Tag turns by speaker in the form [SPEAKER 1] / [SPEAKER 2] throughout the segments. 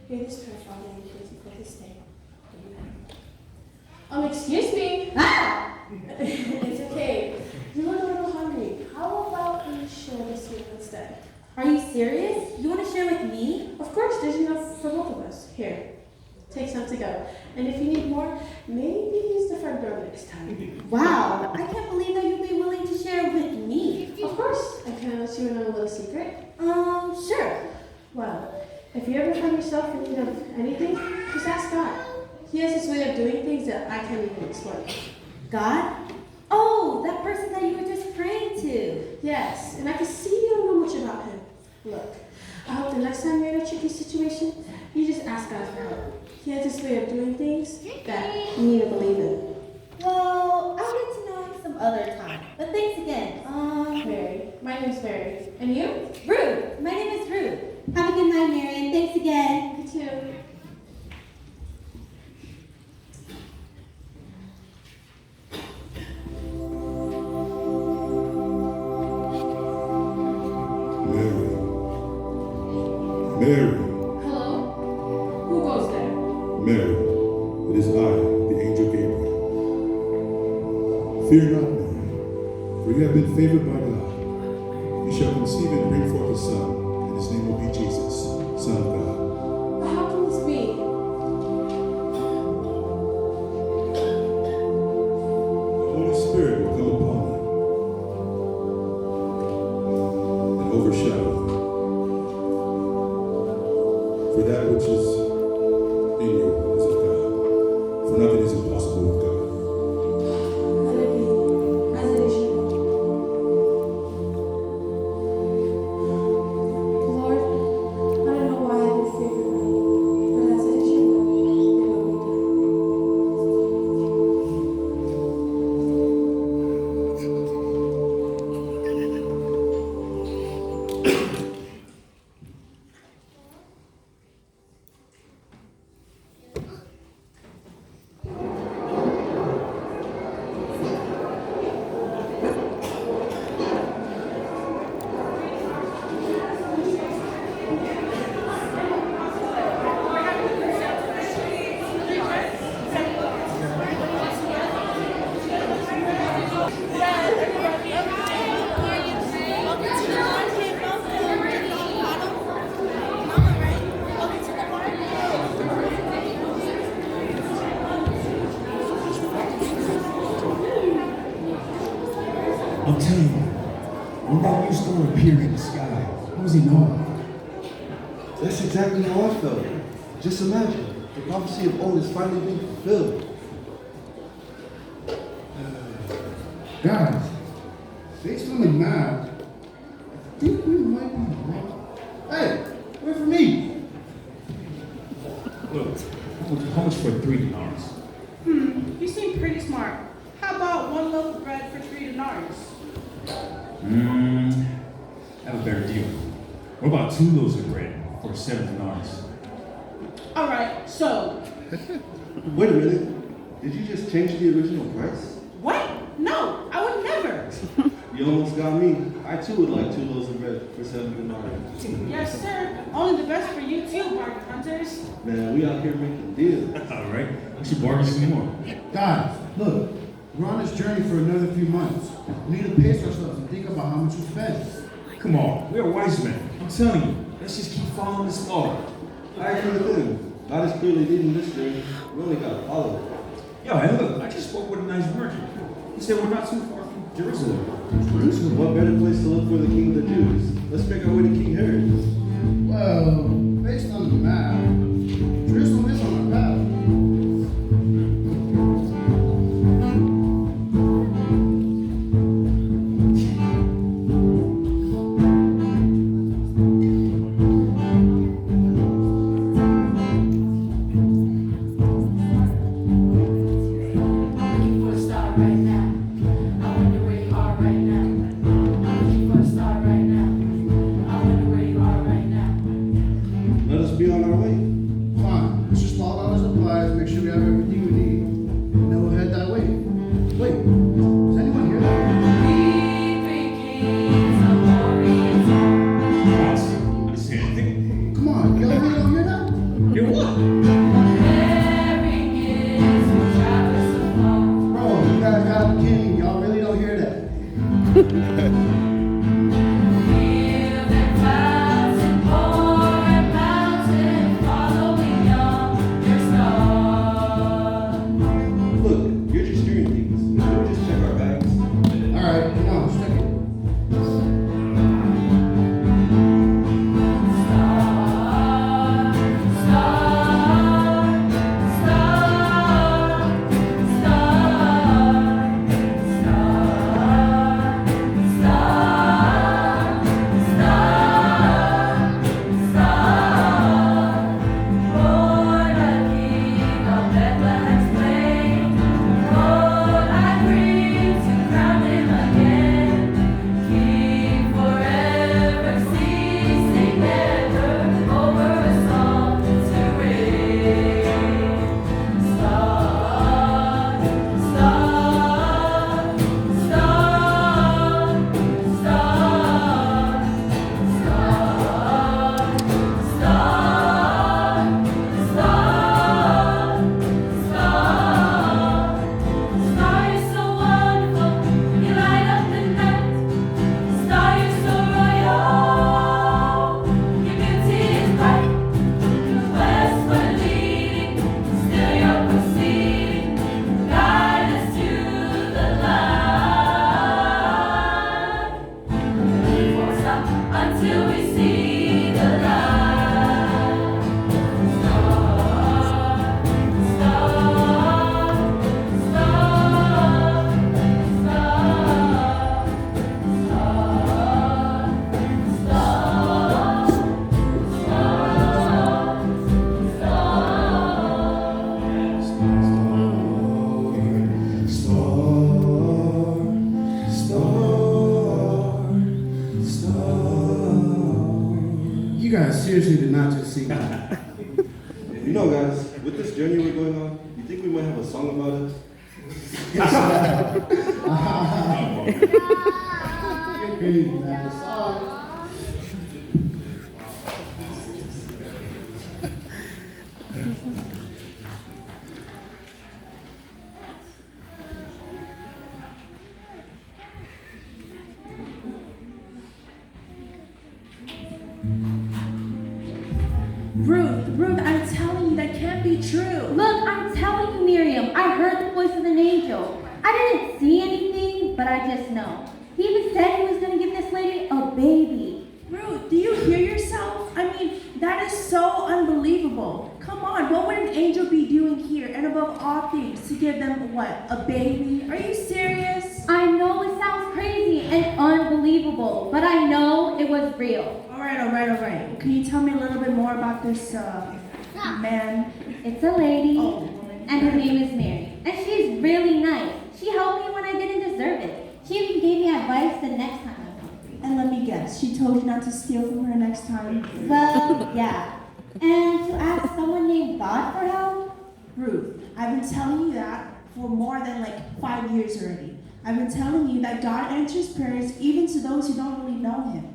[SPEAKER 1] Here this profile that you choose for this day. Excuse me.
[SPEAKER 2] Ah!
[SPEAKER 1] It's okay. You look a little hungry. How about we share this meal instead?
[SPEAKER 2] Are you serious? You want to share with me?
[SPEAKER 1] Of course, there's enough for both of us. Here, take some to go. And if you need more, maybe use the front door next time.
[SPEAKER 2] Wow, I can't believe that you'd be willing to share with me.
[SPEAKER 1] Of course. And can I let you in on a little secret?
[SPEAKER 2] Sure.
[SPEAKER 1] Well, if you ever find yourself in need of anything, just ask God. He has this way of doing things that I can't even explain.
[SPEAKER 2] God? Oh, that person that you were just praying to.
[SPEAKER 1] Yes, and I can see you don't know much about him. Look, I hope the next time you're in a tricky situation, you just ask God for help. He has this way of doing things that you need to believe in.
[SPEAKER 2] Well, I'll get to know him some other time. But thanks again.
[SPEAKER 1] Mary. My name's Mary. And you?
[SPEAKER 2] Ruth. My name is Ruth. Have a good night, Mary, and thanks again.
[SPEAKER 1] You too.
[SPEAKER 3] Mary.
[SPEAKER 1] Hello? Who goes there?
[SPEAKER 3] Mary, it is I, the angel Gabriel. Fear not, Mary, for you have been favored by God. You shall conceive and bring forth a son, and his name will be Jesus, Son of God.
[SPEAKER 1] But how can this be?
[SPEAKER 3] The Holy Spirit will come upon you and overshadow you. For that which is in you is of God. For nothing is impossible with God.
[SPEAKER 1] Let it be, as it is you. Lord, I don't know why I've been favored by you, but as it is your will, it will be done.
[SPEAKER 4] I'm telling you, when that new star appeared in the sky, what was he knowing?
[SPEAKER 5] That's exactly how I felt. Just imagine, the prophecy of old is finally being fulfilled.
[SPEAKER 6] Guys, based on the map, I think we might be wrong. Hey, wait for me.
[SPEAKER 4] Look, how much for 3 dinars?
[SPEAKER 7] You seem pretty smart. How about one loaf of bread for 3 dinars?
[SPEAKER 4] I have a better deal. What about 2 loaves of bread for 7 dinars?
[SPEAKER 7] All right, so
[SPEAKER 5] Wait a minute, did you just change the original price?
[SPEAKER 7] what? No, I would never.
[SPEAKER 5] You almost got me. I too would like 2 loaves of bread for 7 dinars.
[SPEAKER 7] Yes, sir. Only the best for you too, bargain hunters.
[SPEAKER 5] Man, we out here making deals.
[SPEAKER 4] All right, we should bargain some more.
[SPEAKER 6] Guys, look, we're on this journey for another few months. We need to pace ourselves and think about how much we spend.
[SPEAKER 4] Come on, we are wise men. I'm telling you, let's just keep following this law.
[SPEAKER 5] I agree with him. God is clearly leading this journey. We only gotta follow it.
[SPEAKER 4] Yo, hey, look, I just spoke with a nice merchant. He said we're not too far from Jerusalem.
[SPEAKER 5] What better place to look for the king of the Jews? Let's make our way to King Herod.
[SPEAKER 6] Well, based on the map, Jerusalem is on our path.
[SPEAKER 8] I'm looking for a star right now. I wonder where you are right now. I'm looking for a star right now. I wonder where you are right now.
[SPEAKER 5] Let us be on our way.
[SPEAKER 6] Fine, let's just log all our supplies, make sure we have everything we need, and then we'll head that way. Wait, does anyone hear that?
[SPEAKER 4] What? I didn't say anything.
[SPEAKER 6] Come on, Kelly, you don't hear that?
[SPEAKER 4] Yo,
[SPEAKER 5] see me. You know, guys, with this journey we're going on, you think we might have a song about it?
[SPEAKER 6] You're crazy, man. The song.
[SPEAKER 1] Ruth, I'm telling you, that can't be true.
[SPEAKER 2] Look, I'm telling you, Miriam, I heard the voice of an angel. I didn't see anything, but I just know. He even said he was going to give this lady a baby.
[SPEAKER 1] Ruth, do you hear yourself? I mean, that is so unbelievable. Come on, what would an angel be doing here? And above all things, to give them what? A baby? Are you serious?
[SPEAKER 2] I know it sounds crazy and unbelievable, but I know it was real.
[SPEAKER 1] All right. Can you tell me a little bit more about this man?
[SPEAKER 2] It's a lady,
[SPEAKER 1] Oh, woman.
[SPEAKER 2] and her name is Mary. And she's really nice. She helped me when I didn't deserve it. She even gave me advice the next time I was hungry.
[SPEAKER 1] And let me guess, she told you not to steal from her next time?
[SPEAKER 2] Well, yeah. And to ask someone named God for help?
[SPEAKER 1] Ruth, I've been telling you that for more than 5 years already. I've been telling you that God answers prayers even to those who don't really know him.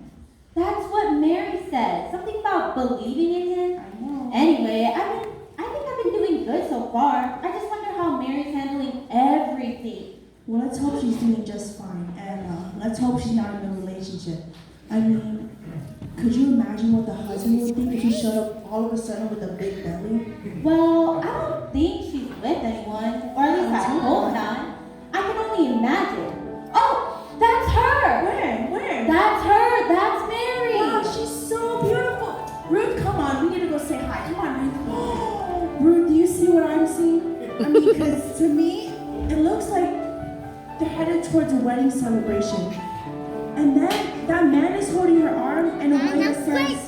[SPEAKER 2] That's what Mary said. Something about believing in him.
[SPEAKER 1] I know.
[SPEAKER 2] Anyway, I think I've been doing good so far. I just wonder how Mary's handling everything.
[SPEAKER 1] Well, let's hope she's doing just fine. And let's hope she's not in a relationship. I mean, could you imagine what the husband would think if he showed up all of a sudden with a big belly?
[SPEAKER 2] Well, I don't think she's with anyone, or at least I hope not. I can only imagine. Oh, that's her!
[SPEAKER 1] Where?
[SPEAKER 2] That's her! That's Mary!
[SPEAKER 1] Wow, she's so beautiful. Ruth, come on, we need to go say hi. Come on, Ruth. Ruth, do you see what I'm seeing? I mean, because to me, it looks like they're headed towards a wedding celebration. And then that man is holding her arm in a way that says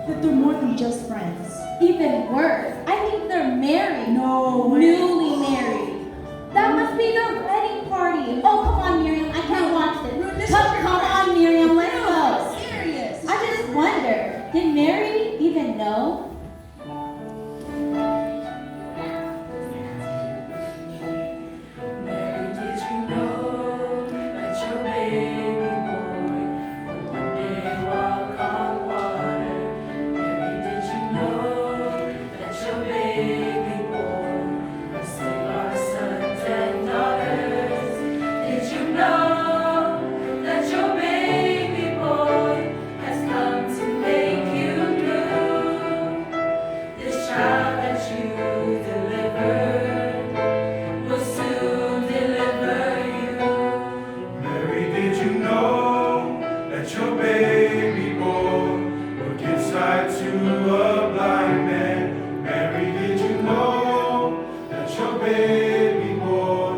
[SPEAKER 1] that they're more than just friends.
[SPEAKER 2] Even worse, I think they're married.
[SPEAKER 1] No way.
[SPEAKER 2] Newly married. That must be their wedding party. Oh, come on, Miriam. I can't watch this. Come on, Miriam. Let's go.
[SPEAKER 1] Serious.
[SPEAKER 2] I just wonder, did Mary even know?
[SPEAKER 8] Mary, did you know that your baby boy would one day walk on water? Mary, did you know that your baby boy will save our sons and daughters? Did you know that your baby boy has come to make you new? This child that you delivered will soon deliver you.
[SPEAKER 9] Mary, did you know that your baby boy will give sight to a blind man? Mary, did you know that your baby boy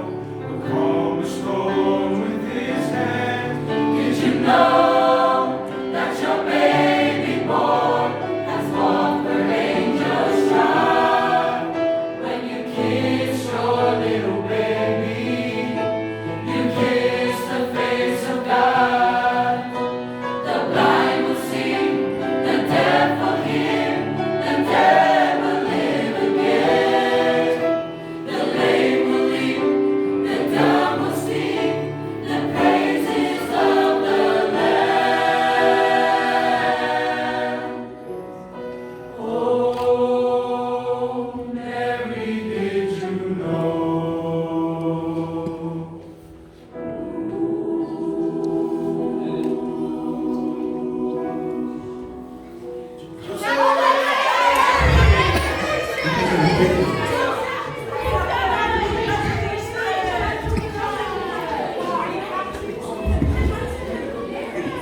[SPEAKER 9] will calm the storm with his hand?
[SPEAKER 8] Did you know that your baby boy has walked where angels trod? When you kiss your little baby, you kiss the face of God. The blind will see, the deaf will hear, the dead will live again. The lame will leap, the dumb will speak, the praises of the Lamb.
[SPEAKER 9] Oh, Mary, did you know?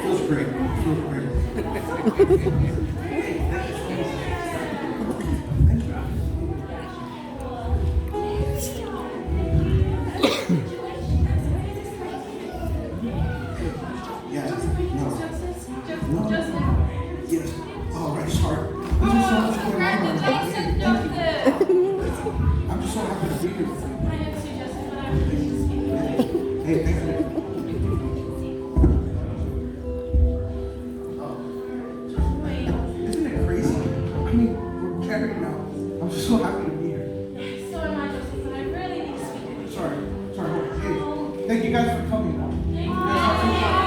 [SPEAKER 6] Feels great. Yeah, no. Yes. All right, sorry. There's so much going on. I'm just so happy to be here. Hey, thank you. Isn't it crazy? I mean, Mary now. I'm just so happy to be here.
[SPEAKER 8] So am I, Joseph, but I really need to speak with you.
[SPEAKER 6] Sorry. Hey, thank you guys for coming now. You guys have some fun.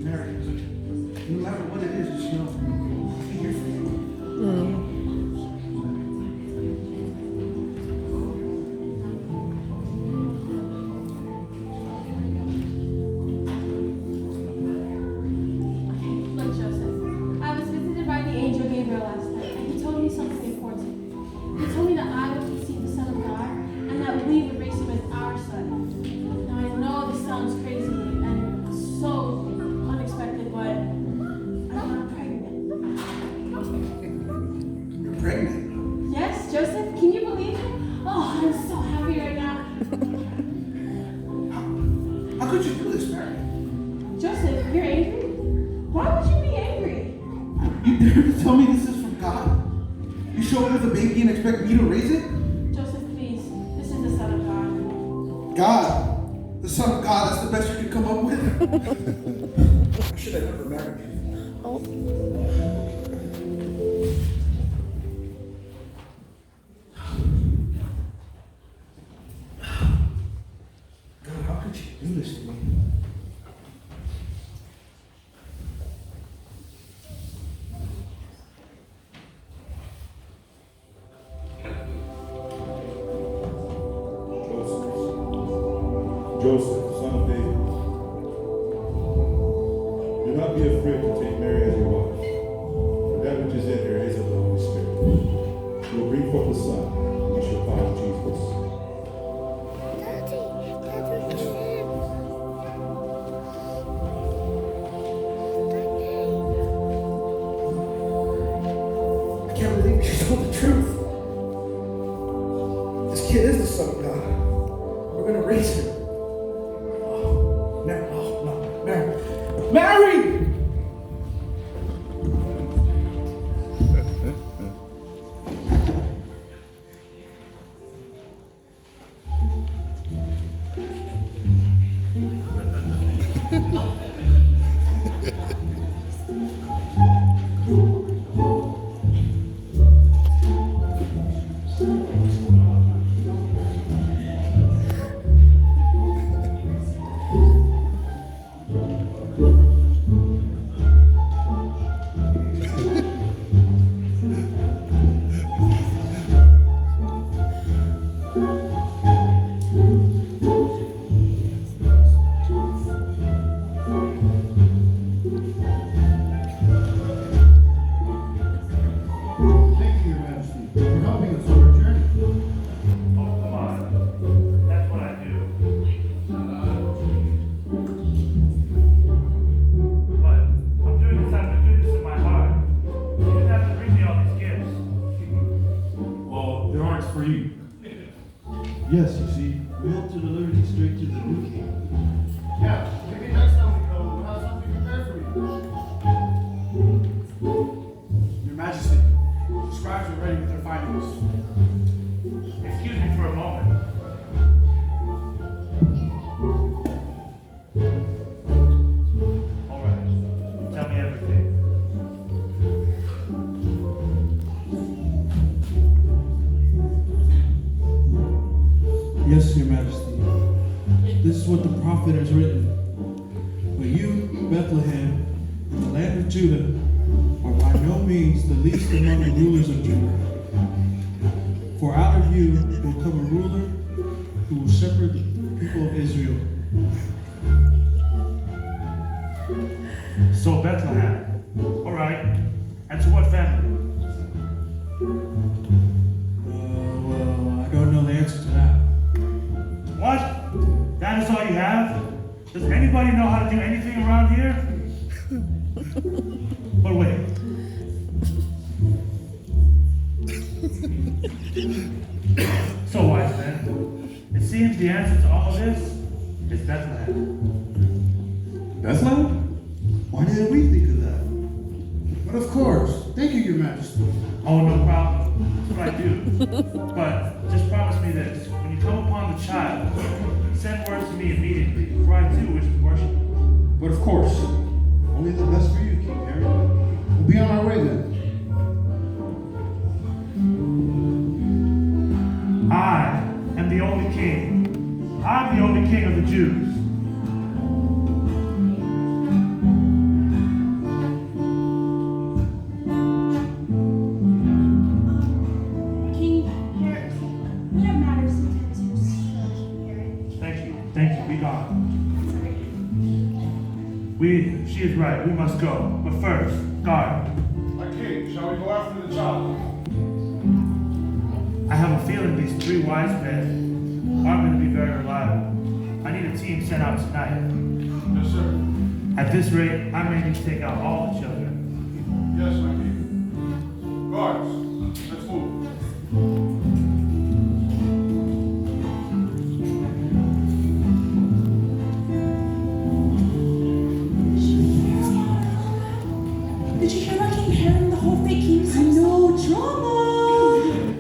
[SPEAKER 6] Mary, no matter what it is, just know I'll be here for you.
[SPEAKER 8] Look, Joseph, I was visited by the angel Gabriel last night, and he told me something important. He told me that I would conceive the Son of God, and that we would raise him as our son. Now, I know this sounds crazy and so unexpected, but I'm not pregnant.
[SPEAKER 6] You're pregnant.
[SPEAKER 8] Yes, Joseph, can you believe it? Oh, I'm so happy right now.
[SPEAKER 6] How could you do this, Mary?
[SPEAKER 8] Joseph, you're angry? Why would you be angry?
[SPEAKER 6] You dare to tell me this is from God? You show me the baby and expect me to raise it?
[SPEAKER 8] Joseph, please, this is the Son of God.
[SPEAKER 6] God, the Son of God, that's the best you could come up with? I should have never married you. God, how could you do this to me?
[SPEAKER 3] Joseph, son of David, do not be afraid to take Mary as your wife, for that which is in her is of the Holy Spirit. She will bring forth a son, and you shall call him Jesus.
[SPEAKER 6] I can't believe you told the truth. This kid is the Son of God. We're gonna raise him. Oh, Mary, oh, no, Mary. Mary! Thank you, Your Majesty, for helping us on our journey.
[SPEAKER 9] Oh, come on. That's what I do. But I'm doing this out of the goodness of my heart. You didn't have to bring me all these gifts.
[SPEAKER 10] Well, there aren't for you.
[SPEAKER 5] Yes, you see, we hope to deliver these straight to the new king.
[SPEAKER 6] Yeah, maybe next time we come, we'll have something prepared for you. Your Majesty, the scribes are ready with their findings.
[SPEAKER 9] Excuse me for a moment. All right. Tell me everything.
[SPEAKER 4] Yes, Your Majesty. This is what the prophet has written. But you, Bethlehem, in the land of Judah, are by no means the least among the rulers of Judah. For out of you will come a ruler who will shepherd the people of Israel.
[SPEAKER 9] So Bethlehem. All right. And to what family?
[SPEAKER 4] Well, I don't know the answer to that.
[SPEAKER 9] What? That is all you have? Does anybody know how to do anything around here? But wait. So, wise men, it seems the answer to all of this is Bethlehem.
[SPEAKER 4] Bethlehem? Why didn't we think
[SPEAKER 10] just, oh, no problem. That's what I do. But just promise me this. When you come upon the child, send word to me immediately, for I too wish to worship.
[SPEAKER 5] But of course, only the best for you, King Harry. We'll be on our way then.
[SPEAKER 10] I am the only king. I'm the only king of the Jews.
[SPEAKER 1] King Harry, we have matters to attend to, King Harry.
[SPEAKER 10] Thank you, be gone. She is right, we must go. But first, guard.
[SPEAKER 9] My king, shall we go after the child?
[SPEAKER 10] I have a feeling these 3 wise men aren't going to be very reliable. I need a team sent out tonight.
[SPEAKER 9] Yes, sir.
[SPEAKER 10] At this rate, I may need to take out all the children.
[SPEAKER 9] Yes, my king. Guards, let's move.
[SPEAKER 1] Did you hear about King Harry and the whole fake king? I know, drama!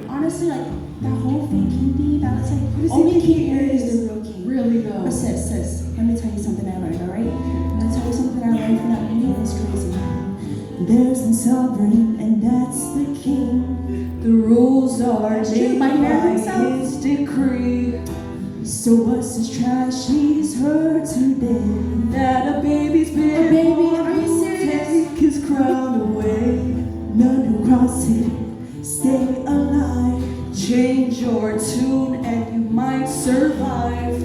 [SPEAKER 1] Honestly, like, that whole fake king thing, that's like, only King Harry is the real king. Really, though? But sis, let me tell you something I learned, alright? I'm gonna tell you something I learned from that movie, and it's crazy. There's a sovereign, and that's the king. The rules are made by his decree. So what's this trash he's heard today? That a baby's been a baby, are you serious? Take his crown away. None who cross it, stay alive. Change your tune and you might survive.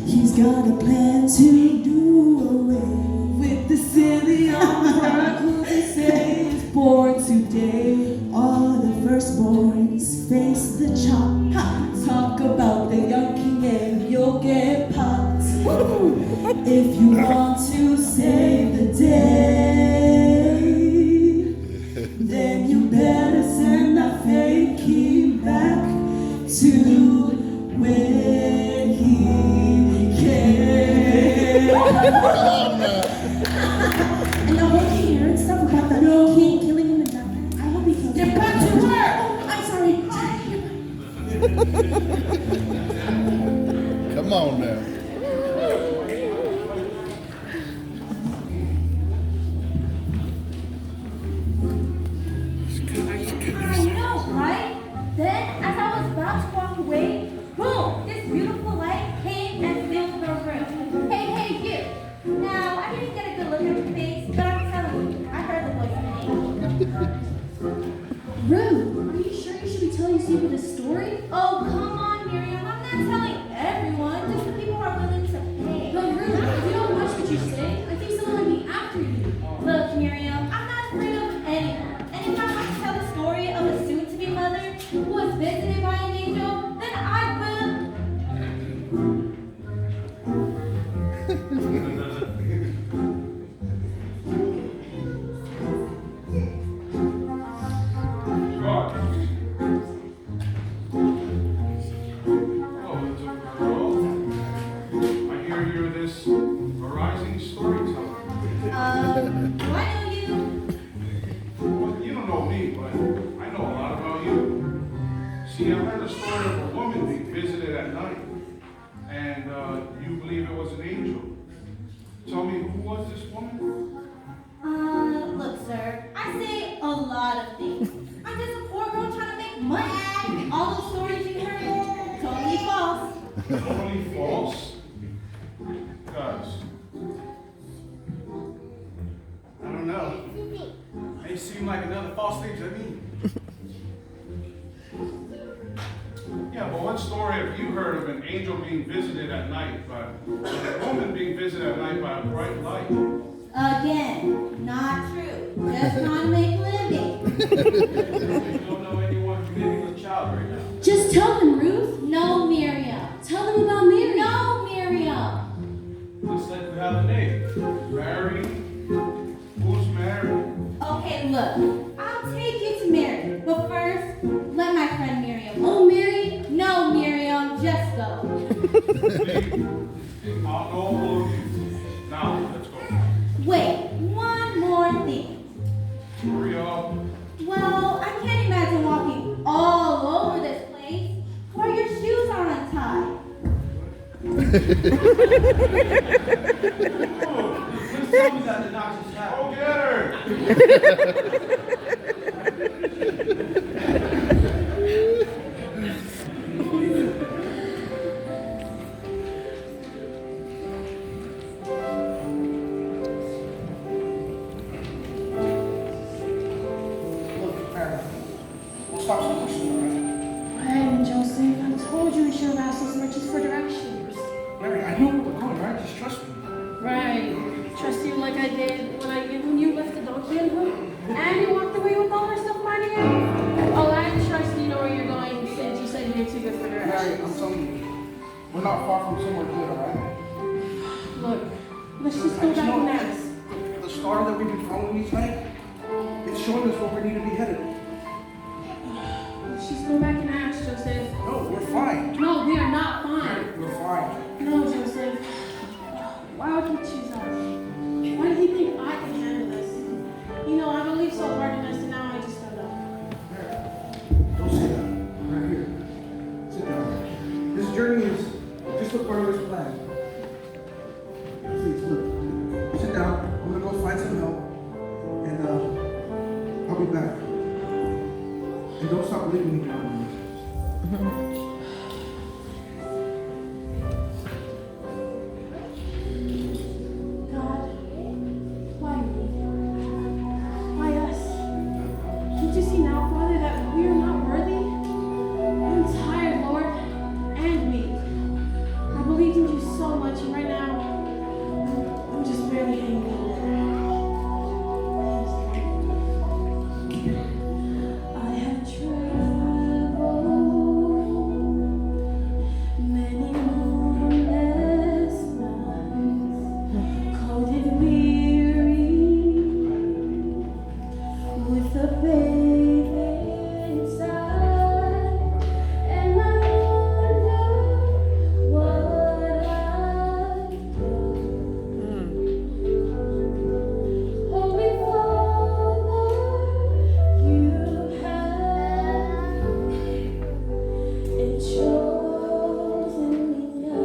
[SPEAKER 1] He's got a plan to do away with the silly umbrella who they say is born today. All the firstborns face the chop. Ha! Talk about the young king and you'll get popped. Woo! If you want to save the day, then you better send that fake king back to where he came. And the whole king Harry and stuff about the king killing him and that. I hope he kills him. Get back to her! Oh, I'm sorry.
[SPEAKER 11] Come on now.
[SPEAKER 2] I know, right? Then, as I was about to walk away, boom! This beautiful light came and filled the room. Hey, you! Now, I didn't get a good look at your face, but I'm telling you, I heard the voice of an angel.
[SPEAKER 1] Rude, are you sure you should be telling people this story?
[SPEAKER 2] Oh, come on, Miriam. I'm not telling everyone, just the people who are willing to pay.
[SPEAKER 1] But Rude, you don't watch what you say. I think someone might be after you.
[SPEAKER 2] Look, Miriam, I'm not afraid of anyone. And if I have to tell the story of a soon-to-be mother who was visited by an angel, then I will.
[SPEAKER 9] Guards. Hello, little girl. I hear you're this arising storyteller.
[SPEAKER 2] Do I know you?
[SPEAKER 9] Well, you don't know me, but I know a lot about you. See, I heard a story of a woman being visited at night, and you believe it was an angel. Tell me, who was this woman?
[SPEAKER 2] Look, sir, I say a lot of things. I'm just a poor girl trying to make money. All those stories you heard, totally false.
[SPEAKER 9] Totally false? Guys,
[SPEAKER 6] I don't know. They seem like another false thing to me.
[SPEAKER 9] yeah, but what story have you heard of an angel being visited at night by a woman being visited at night by a bright light?
[SPEAKER 2] Again, not true. Just trying to make a living.
[SPEAKER 6] You don't know anyone committing with child right now.
[SPEAKER 1] Just tell them, Ruth.
[SPEAKER 2] No, Miriam.
[SPEAKER 1] Tell them about Mary.
[SPEAKER 2] No, Miriam.
[SPEAKER 6] Looks like we have a name.
[SPEAKER 9] Mary? Who's Mary?
[SPEAKER 2] Okay, look. I'll take you to Mary. But first, let my friend Miriam.
[SPEAKER 1] Oh, Mary.
[SPEAKER 2] No, Miriam. Just go.
[SPEAKER 9] I'll know all of you. Now, let's go.
[SPEAKER 2] Wait, one more thing.
[SPEAKER 9] Hurry up.
[SPEAKER 2] Well,
[SPEAKER 6] tell me that did not just happen.
[SPEAKER 3] Go get her!
[SPEAKER 6] Look, Mary, we'll stop some questions, all right?
[SPEAKER 7] Hey, Joseph, I told you we should have asked those merchants for directions.
[SPEAKER 6] Mary, I know where we're going, right? Just trust me.
[SPEAKER 7] Right. Trust you like I did when you left the donkey and hook. And you walked away with all our stuff money in. Oh, I trust you know where you're going since you said you're too good for
[SPEAKER 6] Mary,
[SPEAKER 7] directions.
[SPEAKER 6] I'm telling you, we're not far from somewhere good, all right?
[SPEAKER 7] Look, let's just go back and ask.
[SPEAKER 6] The star that we've been following each night, it's showing us where we need to be headed.
[SPEAKER 7] Let's just go back and ask, Joseph.
[SPEAKER 6] No, we're fine.
[SPEAKER 7] No, we are not fine.
[SPEAKER 6] We're fine.
[SPEAKER 7] No, Joseph. Why would he choose us? Why did he think I can handle this? You know, I believe so hard in us, and now I just don't know.
[SPEAKER 6] Don't say that. Right here. Sit down. This journey is just a part of this plan. Please, look. Sit down. I'm gonna go find some help. And I'll be back. And don't stop believing in God.
[SPEAKER 7] God, why me? Why us? Can't you see now, Father, that we are not worthy? I'm tired, Lord, and weak. I believed in you so much, and right now, I'm just barely hanging in there. I have traveled many moonless nights, cold and weary, with a baby inside, and I wonder what I've done. Holy Father, you have chosen me now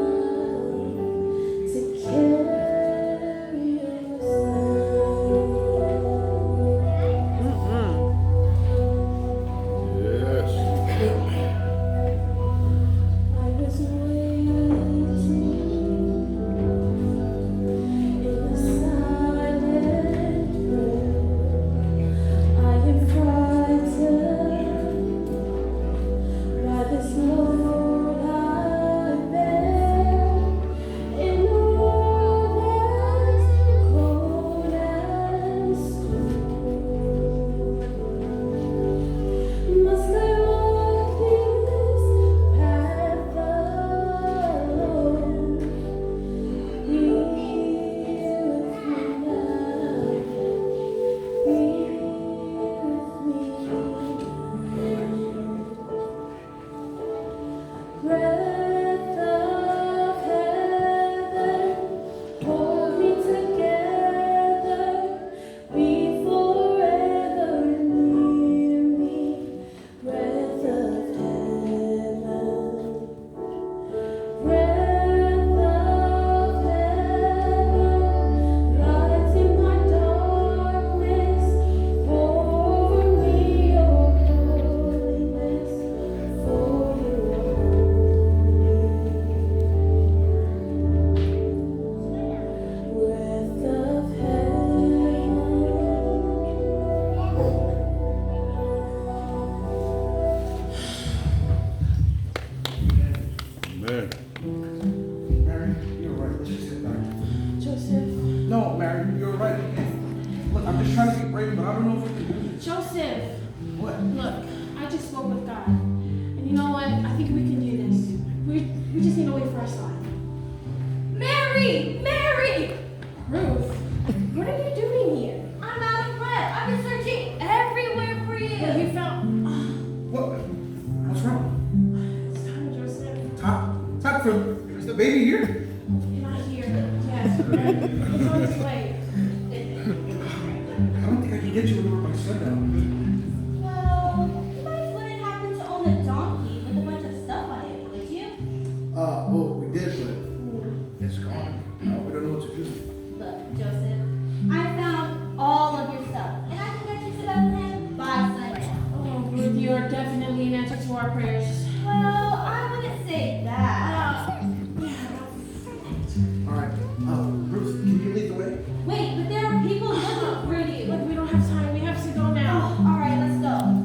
[SPEAKER 7] to carry your
[SPEAKER 3] Yes.
[SPEAKER 7] I was waiting in the silent room. I am frightened by this load I bear in a world as cold as stone. Must I walk this path alone? Be with me now. Be with me. Breath of heaven, hold me together. Be forever near me. Breath of heaven, breath of heaven, light in my darkness. Pour over me your holiness, for you are holy. Breath of heaven.
[SPEAKER 3] Amen.
[SPEAKER 6] Mary, you're right. Let's just sit back.
[SPEAKER 7] Joseph,
[SPEAKER 6] No, Mary, you're right. Look, I'm just trying to be brave, but I don't know if we can do this.
[SPEAKER 7] Joseph,
[SPEAKER 6] What?
[SPEAKER 7] look, I just spoke with God. And you know what? I think we can do this. We just need to wait for our sign.
[SPEAKER 2] Mary! Mary!
[SPEAKER 7] Ruth, what are you doing here?
[SPEAKER 2] I'm out of breath. I've been searching everywhere for you.
[SPEAKER 7] Well, you found.
[SPEAKER 6] What? What's wrong?
[SPEAKER 7] It's time, Joseph.
[SPEAKER 6] Top for, is the baby here?
[SPEAKER 7] You're not here. Yes, it's on its way.
[SPEAKER 6] I don't think I can get you anywhere by sundown.
[SPEAKER 2] Well, you guys wouldn't happen to own a donkey with a bunch of stuff on it, would you?
[SPEAKER 6] Well, we did, but
[SPEAKER 7] to our prayers.
[SPEAKER 2] Well, I wouldn't say that.
[SPEAKER 6] Alright, Bruce, can you lead the way?
[SPEAKER 2] Wait, but there are people looking for you.
[SPEAKER 7] Look, we don't have time. We have to go now.
[SPEAKER 2] Oh, all right, let's go.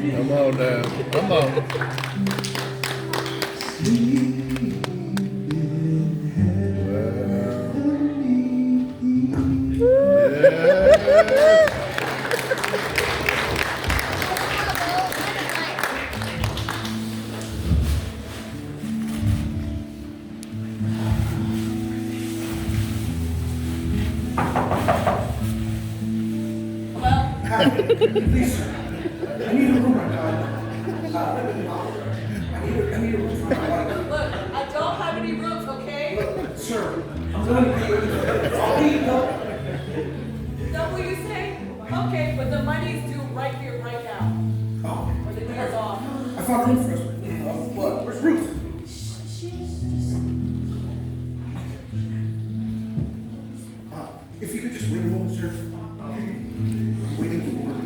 [SPEAKER 3] Come on now. Come on.
[SPEAKER 6] Please, sir. I need a room right now. I need a room for my wife.
[SPEAKER 11] Look, I don't have any rooms, okay?
[SPEAKER 6] Sir, I'm going to pay you. I'll need help.
[SPEAKER 11] Is that what you say? Okay, but the money's due right here, right now.
[SPEAKER 6] Oh,
[SPEAKER 11] Or the deal's off.
[SPEAKER 6] I found a room for us. What? Where's Ruth? If you could just wait a moment, sir. I'm waiting for work.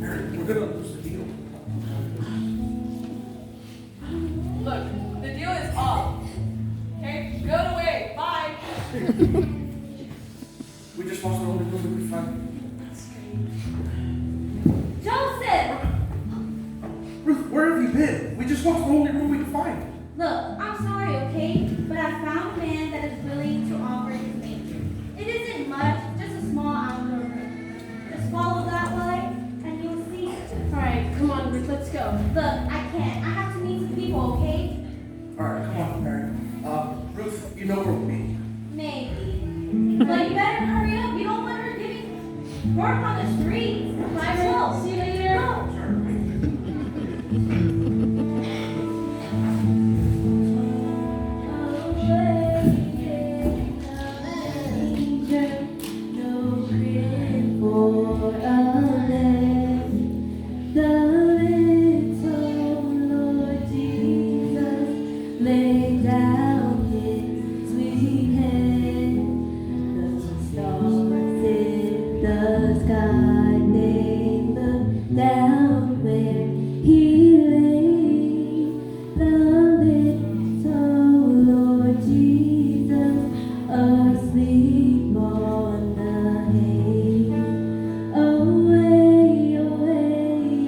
[SPEAKER 6] Mary, we're gonna lose the deal.
[SPEAKER 11] Look, the deal is off. Okay, go away. Bye.
[SPEAKER 6] We just lost the only room that we found.
[SPEAKER 2] Joseph!
[SPEAKER 6] Ruth, where have you been? We just lost the only room we could find.
[SPEAKER 2] Look, I'm sorry, okay? But I found a man that is willing to offer his nature. It isn't much, just a small outdoor room. Just follow that way, and you'll see.
[SPEAKER 7] All right, come on, Ruth, let's go.
[SPEAKER 2] Look, I can't. I have to meet some people, okay?
[SPEAKER 6] Alright, come on, Mary. Ruth, you know where we'll be.
[SPEAKER 2] Maybe. But you better hurry up. You don't want her giving work on the streets.
[SPEAKER 7] Bye, Ruth. See you later.
[SPEAKER 8] Lay down his sweet head, the stars in the sky, they look down where he lay. The little Lord Jesus, asleep on the hay. Away, away,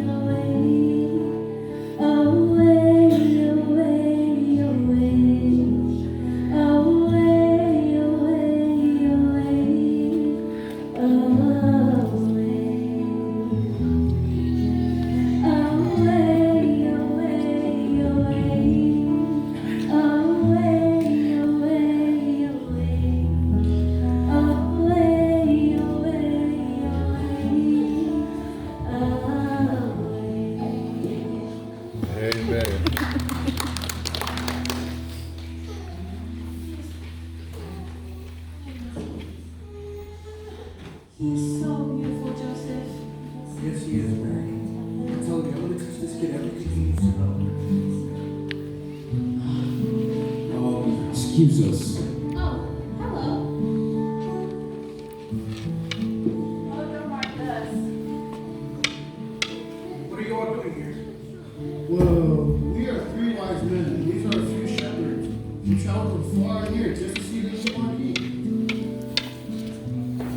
[SPEAKER 8] away, away, away, away, away, away,
[SPEAKER 3] Amen.
[SPEAKER 7] He's so beautiful, Joseph.
[SPEAKER 6] Yes, he is, Mary. I'm telling you, I'm gonna teach this kid everything he needs to know.
[SPEAKER 12] excuse us.
[SPEAKER 2] Oh, hello.
[SPEAKER 11] Welcome, Marcus.
[SPEAKER 6] What are you all doing here?